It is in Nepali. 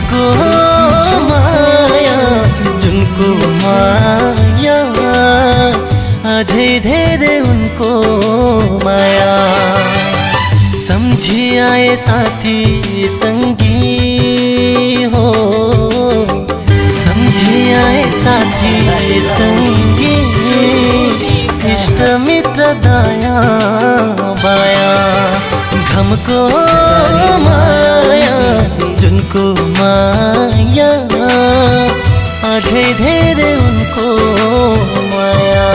घमको माया जुनको माया अझै धेरै उनको माया सम्झी आए साथी संगी हो सम्झी आए साथी संगी इष्ट मित्र दया माया घमको माया जुनको माया अझै धेरै उनको माया